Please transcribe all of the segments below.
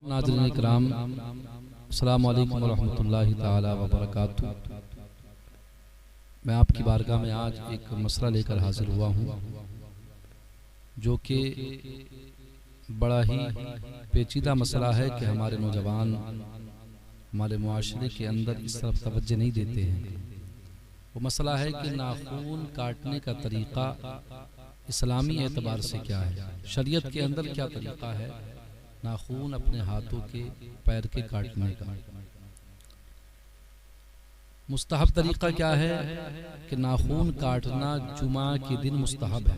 नाज़रीन इकराम, अस्सलामु अलैकुम वरहमतुल्लाहि ताला वबरकातुहू। मैं आपकी बारगाह में आज एक मसला लेकर हाजिर हुआ हूँ जो कि बड़ा ही पेचीदा मसला है कि हमारे नौजवान हमारे मुआशरे के अंदर इस तरफ तवज्जो नहीं देते हैं। वो मसला है कि नाखून काटने का तरीक़ा इस्लामी एतबार से क्या है, शरीयत के अंदर क्या तरीक़ा है नाखून अपने हाथों के पैर के काटने का। मुस्तहब तरीक़ा क्या है कि नाखून काटना जुमा के दिन मुस्तहब है,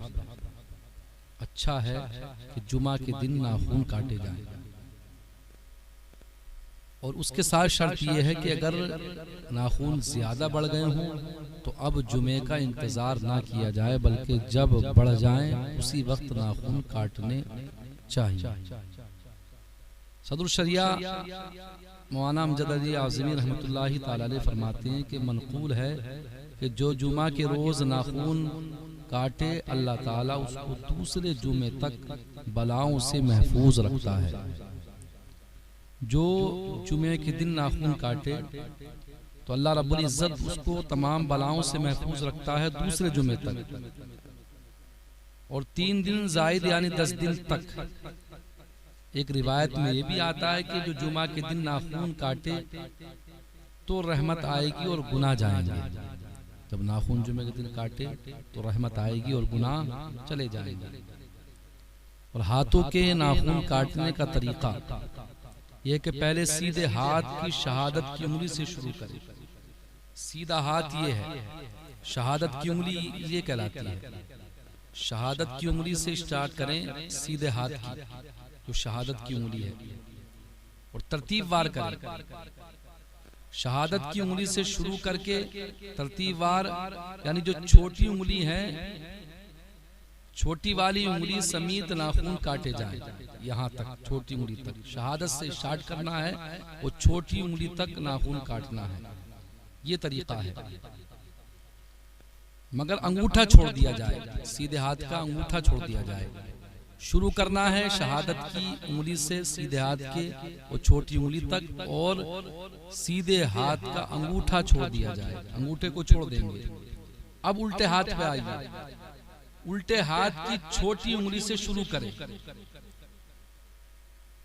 अच्छा है कि जुमा के दिन नाखून काटे जाएं। और उसके साथ शर्त यह है कि अगर नाखून ज़्यादा बढ़ गए हों तो अब जुमे का इंतज़ार ना किया जाए, बल्कि जब बढ़ जाएं उसी वक्त नाखून काटने चाहिए। सदरुल शरिया मौलाना अमजद अली आज़मी रहमतुल्लाहि ताला अलैह फरमाते हैं कि मनक़ूल है कि जो जुमा के रोज़ नाखून काटे अल्लाह ताला उसको दूसरे जुमे तक बलाओं से महफूज रखता है। जो जुमे के दिन नाखून काटे तो अल्लाह रब्बुल इज़्ज़त उसको तमाम बलाओं से महफूज रखता है दूसरे जुमे तक, और 3 दिन ज़ायद यानी 10 दिन तक। एक रिवायत में ये भी आता है कि जो जुमा के दिन नाखून काटे तो रहमत आएगी और गुनाह जाएंगे। जब नाखून जुमे के दिन काटे तो रहमत आएगी और गुनाह चले जाएंगे। और हाथों के नाखून काटने का तरीका यह कि पहले सीधे हाथ की शहादत की उंगली से शुरू करें। सीधा हाथ ये है, शहादत की उंगली ये कहलाती है। शहादत की उंगली से स्टार्ट करें, सीधे हाथ की जो शहादत की उंगली है, और तरतीब वार करें। शहादत की उंगली से शुरू करके तरतीब वार यानी जो छोटी उंगली है, छोटी वाली उंगली समेत नाखून काटे जाएं। यहाँ तक छोटी उंगली तक शहादत से स्टार्ट करना है, वो छोटी उंगली तक नाखून काटना है। ये तरीका है। मगर अंगूठा छोड़ दिया जाए, सीधे हाथ का अंगूठा छोड़ दिया जाए। शुरू करना है शहादत की उंगली से सीधे हाथ के वो छोटी उंगली तक, और सीधे हाथ का अंगूठा छोड़ दिया जाए। अंगूठे को छोड़ देंगे। अब उल्टे हाथ पे आइए, उल्टे हाथ की छोटी उंगली से शुरू करें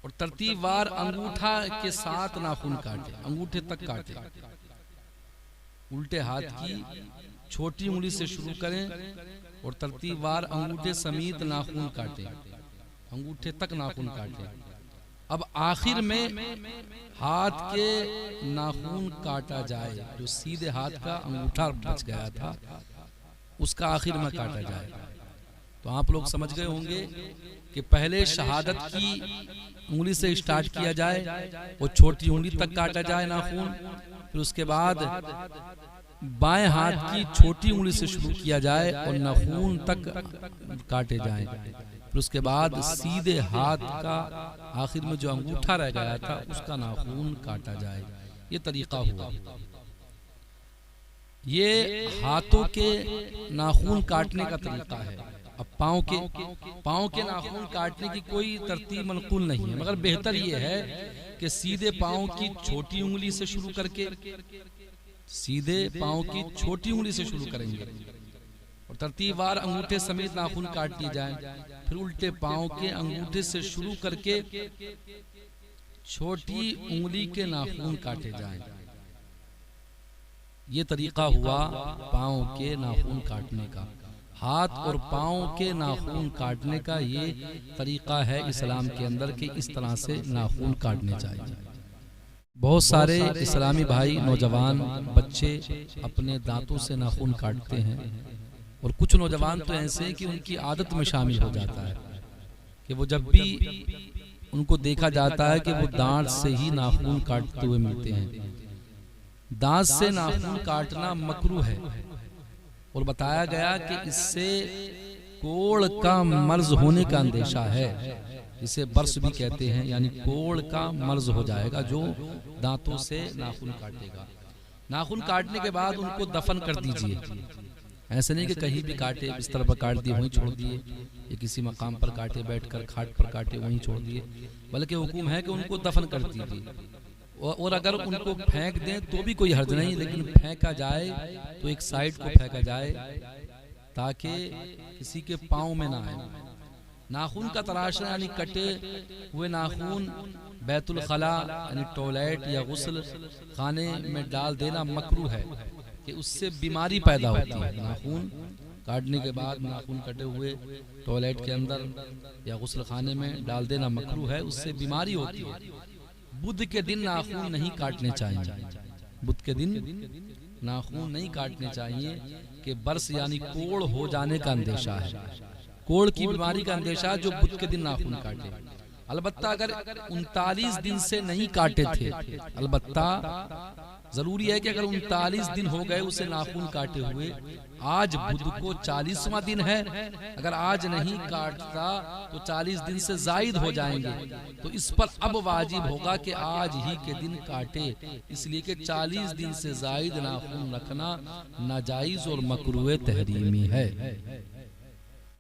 और तरतीबवार अंगूठा के साथ नाखून काटे, अंगूठे तक काटे। उल्टे हाथ की छोटी उंगली से शुरू करें और तरतीबवार अंगूठे समेत नाखून काटे, अंगूठे तक नाखून काटे। अब आखिर में हाथ के नाखून काटा जाए, जो सीधे हाथ का अंगूठा बच गया था उसका आखिर में काटा जाए। तो आप लोग समझ गए होंगे कि पहले शहादत की उंगली से स्टार्ट किया जाए, वो छोटी उंगली तक काटा जाए नाखून। फिर उसके बाद बाएं हाथ की छोटी उंगली से शुरू किया जाए और नाखून तक काटे जाएं। फिर उसके बाद सीधे हाथ का आखिर में जो अंगूठा रह गया था उसका नाखून काटा जाए। ये तरीका हुआ। ये हाथों के नाखून काटने का तरीका है। अब पाँव के नाखून काटने की कोई तरतीब मनक़ूल नहीं है, मगर बेहतर ये है कि सीधे पाँव की छोटी उंगली से शुरू करके, सीधे पाँव की छोटी उंगली से शुरू करेंगे और तरतीबवार अंगूठे समेत नाखून काट दिए जाएं। फिर उल्टे पाँव के अंगूठे से शुरू करके छोटी उंगली के नाखून काटे जाएं। ये तरीका हुआ पाँव के नाखून काटने का। हाथ और पाँव के नाखून काटने का ये तरीका है इस्लाम के अंदर कि इस तरह से नाखून काटने चाहिए। बहुत सारे इस्लामी भाई नौजवान बच्चे अपने दांतों से नाखून काटते हैं, और कुछ नौजवान तो ऐसे हैं कि उनकी आदत में शामिल हो जाता है कि वो जब भी उनको देखा जाता है कि वो दांत से ही नाखून काटते हुए मिलते हैं। दांत से नाखून काटना मकरूह है, और बताया गया कि इससे कोढ़ का मर्ज होने का अंदेशा है। इसे बर्स भी कहते हैं, यानी कोढ़ का मर्ज हो जाएगा जो दांतों से नाखून काटेगा। नाखून काटने के बाद उनको दफन कर दीजिए। ऐसे नहीं कि कहीं भी काटे, बिस्तर पर काट दिए वहीं छोड़ दिए, या किसी मकाम पर काटे, बैठकर खाट पर काटे वहीं छोड़ दिए। बल्कि हुक्म है कि उनको दफन कर दीजिए। और अगर उनको फेंक दें तो भी कोई हर्ज नहीं, लेकिन फेंका जाए तो एक साइड को फेंका जाए ताकि किसी के पाँव में ना आए। नाखून का तराशना यानी कटे हुए नाखून बैतुल खला यानी टॉयलेट या गुस्ल खाने में डाल देना मकरूह है कि उससे बीमारी पैदा होती है। नाखून काटने के बाद नाखून कटे हुए टॉयलेट के अंदर या गुस्ल खाने में डाल देना मकरूह है, उससे बीमारी होती है। बुध के दिन नाखून नहीं काटने चाहिए। बुध के दिन नाखून नहीं काटने चाहिए कि बर्स यानी कोड़ हो जाने का अंदेशा है, कोड़ की बीमारी का अंदेशा जो बुध के दिन नाखून काटे। अलबत्ता अगर 39 दिन से नहीं काटे थे, अलबत्ता जरूरी है कि अगर 39 दिन हो गए उसे नाखून काटे हुए, आज बुध को 40वां दिन है, अगर आज नहीं काटता तो 40 दिन से जायद हो जाएंगे, तो इस पर अब वाजिब होगा कि आज ही के दिन काटे, इसलिए कि 40 दिन से जायद नाखून रखना नाजायज और मकरूह तहरीमी है।